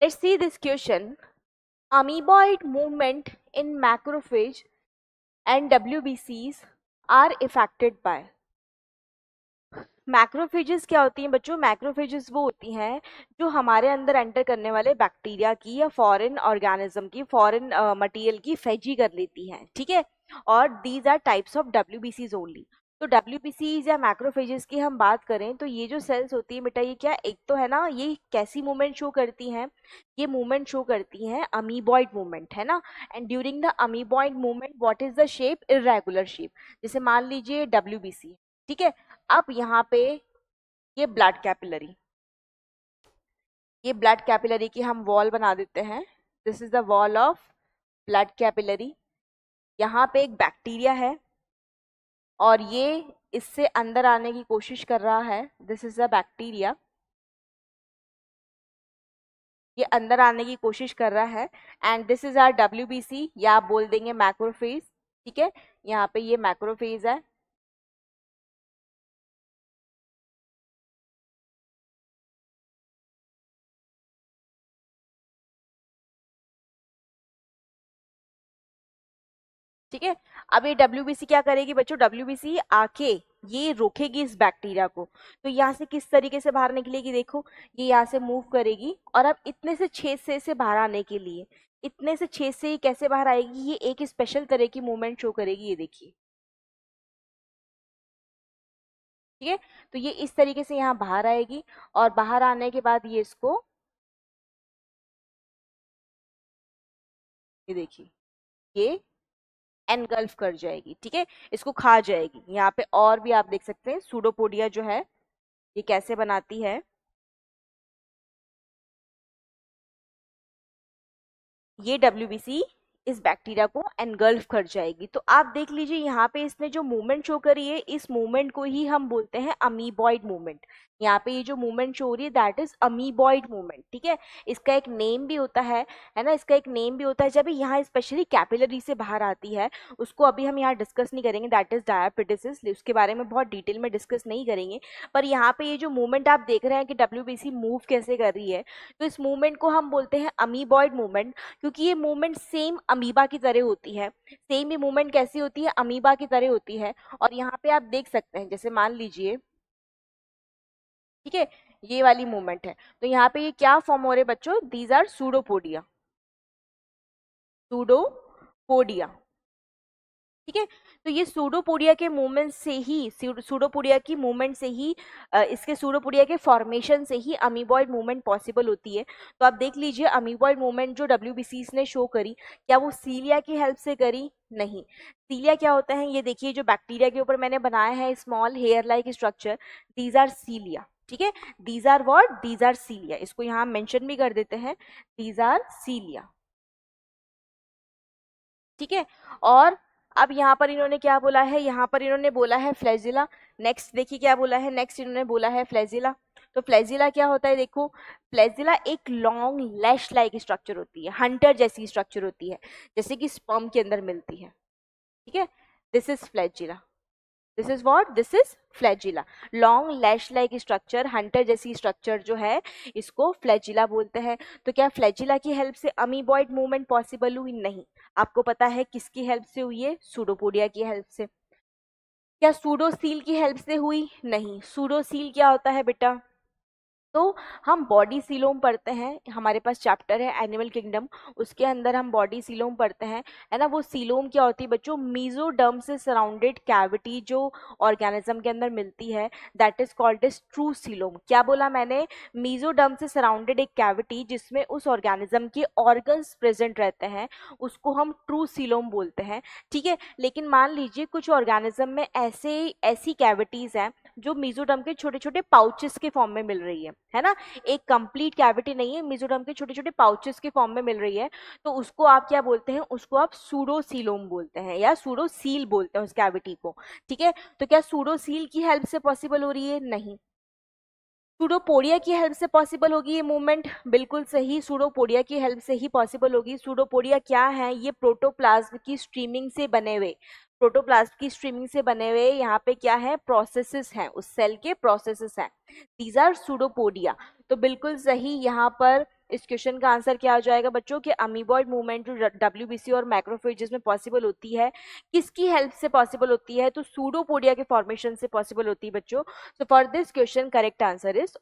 Let's see this question. Amoeboid movement in macrophage and WBCs are affected by. Macrophages क्या होती हैं बच्चों? Macrophages वो होती हैं जो हमारे अंदर एंटर करने वाले बैक्टीरिया की या फॉरेन ऑर्गेनिज्म की, फॉरेन मटेरियल की फेजी कर लेती हैं, ठीक है। और दीज आर टाइप्स ऑफ डब्ल्यूबीसीज ओनली। तो डब्ल्यूबीसीज या मैक्रोफेजेस की हम बात करें तो ये जो सेल्स होती है बेटा, ये क्या एक तो है ना, ये कैसी मूवमेंट शो करती हैं? ये मूवमेंट शो करती हैं अमीबॉइड मूवमेंट, है ना। And during the amoeboid movement what is the shape? Irregular shape. जैसे मान लीजिए डब्ल्यूबीसी, ठीक है। अब यहाँ पे ये ब्लड कैपिलरी, ये ब्लड कैपिलरी की हम वॉल बना देते हैं। This is the wall of blood capillary. यहाँ पे एक बैक्टीरिया है और ये इससे अंदर आने की कोशिश कर रहा है। दिस इज द बैक्टीरिया, ये अंदर आने की कोशिश कर रहा है। And this is R WBC, या आप बोल देंगे मैक्रोफेज, ठीक है। यहाँ पे ये मैक्रोफेज है। ठीक है। अब ये डब्ल्यूबीसी क्या करेगी बच्चों? डब्ल्यूबीसी आके ये रोकेगी इस बैक्टीरिया को। तो यहाँ से किस तरीके से बाहर निकलेगी? देखो, ये यहाँ से मूव करेगी और अब इतने से छेद से बाहर आने के लिए, इतने से छेद से ये कैसे बाहर आएगी? ये एक स्पेशल तरह की मूवमेंट शो करेगी, ये देखिए, ठीक है। तो ये इस तरीके से यहाँ बाहर आएगी और बाहर आने के बाद ये इसको, ये देखिए, ये एनगल्फ कर जाएगी, ठीक है, इसको खा जाएगी। यहाँ पे और भी आप देख सकते हैं सूडोपोडिया जो है ये कैसे बनाती है। ये डब्ल्यूबीसी इस बैक्टीरिया को एनगल्फ कर जाएगी। तो आप देख लीजिए यहाँ पे इसने जो मूवमेंट शो करी है, इस मूवमेंट को ही हम बोलते हैं अमीबॉइड मूवमेंट। यहाँ पे ये जो मूवमेंट शो हो रही है दैट इज अमीबॉइड मूवमेंट, ठीक है। इसका एक नेम भी होता है ना, इसका एक नेम भी होता है। जब यहाँ स्पेशली कैपिलरी से बाहर आती है, उसको अभी हम यहाँ डिस्कस नहीं करेंगे, दैट इज डायापिटिस, उसके बारे में बहुत डिटेल में डिस्कस नहीं करेंगे। पर यहाँ पे ये जो मूवमेंट आप देख रहे हैं कि डब्ल्यूबीसी मूव कैसे कर रही है, तो इस मूवमेंट को हम बोलते हैं अमीबॉइड मूवमेंट, क्योंकि ये मूवमेंट सेम अमीबा की तरह होती है। सेम ये मूवमेंट कैसी होती है? अमीबा की तरह होती है। और यहाँ पे आप देख सकते हैं, जैसे मान लीजिए, ठीक है, ये वाली मूवमेंट है। तो यहाँ पे ये क्या फॉर्म हो रहे हैं बच्चों? दीज आर सूडोपोडिया, सूडोपोडिया, ठीक है। तो ये सूडोपोडिया के मूवमेंट से ही, सूडोपोडिया की मूवमेंट से ही, इसके सूडोपोडिया के फॉर्मेशन से ही अमीबॉइड मूवमेंट पॉसिबल होती है। तो आप देख लीजिए, अमीबॉइड मूवमेंट जो डब्ल्यूबीसीज ने शो करी, क्या वो सीलिया की हेल्प से करी? नहीं। सीलिया क्या होता है? ये देखिए, जो बैक्टीरिया के ऊपर मैंने बनाया है small hair like structure, these are cilia, ठीक है। These are what? These are cilia. इसको यहाँ मेंशन भी कर देते हैं, दीज आर सीलिया, ठीक है। और अब यहाँ पर इन्होंने क्या बोला है? यहाँ पर इन्होंने बोला है फ्लैजिला। नेक्स्ट देखिए क्या बोला है, नेक्स्ट इन्होंने बोला है फ्लैजिला। तो फ्लैजिला क्या होता है? देखो, फ्लैजिला एक लॉन्ग लैश लाइक स्ट्रक्चर होती है, हंटर जैसी स्ट्रक्चर होती है, जैसे कि स्पर्म के अंदर मिलती है, ठीक है। This is flagella, this is what? This is flagella. Long lash like structure, Hunter जैसी स्ट्रक्चर जो है, इसको फ्लैजिला बोलते हैं। तो क्या फ्लैजिला की हेल्प से अमीबॉइड मूवमेंट पॉसिबल हुई? नहीं। आपको पता है किसकी हेल्प से हुई है? सूडोपोडिया की हेल्प से। क्या सूडोसील की हेल्प से हुई? नहीं। सूडोसील क्या होता है बेटा? तो हम बॉडी सीलोम पढ़ते हैं, हमारे पास चैप्टर है एनिमल किंगडम, उसके अंदर हम बॉडी सीलोम पढ़ते हैं, है ना। वो सीलोम क्या होती है बच्चों? मीजोडर्म से सराउंडेड कैविटी जो ऑर्गेनिज्म के अंदर मिलती है, that is called as true coelom. क्या बोला मैंने? मीजोडर्म से सराउंडेड एक कैविटी जिसमें उस ऑर्गेनिज्म के ऑर्गन्स प्रेजेंट रहते हैं, उसको हम ट्रू सीलोम बोलते हैं, ठीक है। लेकिन मान लीजिए कुछ ऑर्गेनिज्म में ऐसे ऐसी कैविटीज हैं जो मीजोडर्म के छोटे छोटे पाउचेस के फॉर्म में मिल रही है ना। एक कंप्लीट कैविटी नहीं है, मीजोडर्म के छोटे छोटे पाउचेस के फॉर्म में मिल रही है। तो उसको आप क्या बोलते हैं? उसको आप सूडोसीलोम बोलते हैं या सूडोसील बोलते हैं उस कैविटी को, ठीक है। तो क्या सूडोसील की हेल्प से पॉसिबल हो रही है? नहीं। सूडोपोडिया की हेल्प से पॉसिबल होगी ये मूवमेंट? बिल्कुल सही, सूडोपोडिया की हेल्प से ही पॉसिबल होगी। सूडोपोडिया क्या है? ये प्रोटोप्लाज्म की स्ट्रीमिंग से बने हुए, प्रोटोप्लाज्म की स्ट्रीमिंग से बने हुए यहाँ पे क्या है? प्रोसेसेस हैं, उस सेल के प्रोसेसेस हैं, दीज आर सूडोपोडिया। तो बिल्कुल सही, यहाँ पर इस क्वेश्चन का आंसर क्या हो जाएगा बच्चों कि अमीबॉइड मूवमेंट जो डब्ल्यूबीसी और मैक्रोफेजेस में पॉसिबल होती है, किसकी हेल्प से पॉसिबल होती है? तो सूडोपोडिया के फॉर्मेशन से पॉसिबल होती है बच्चों। So for this question correct answer is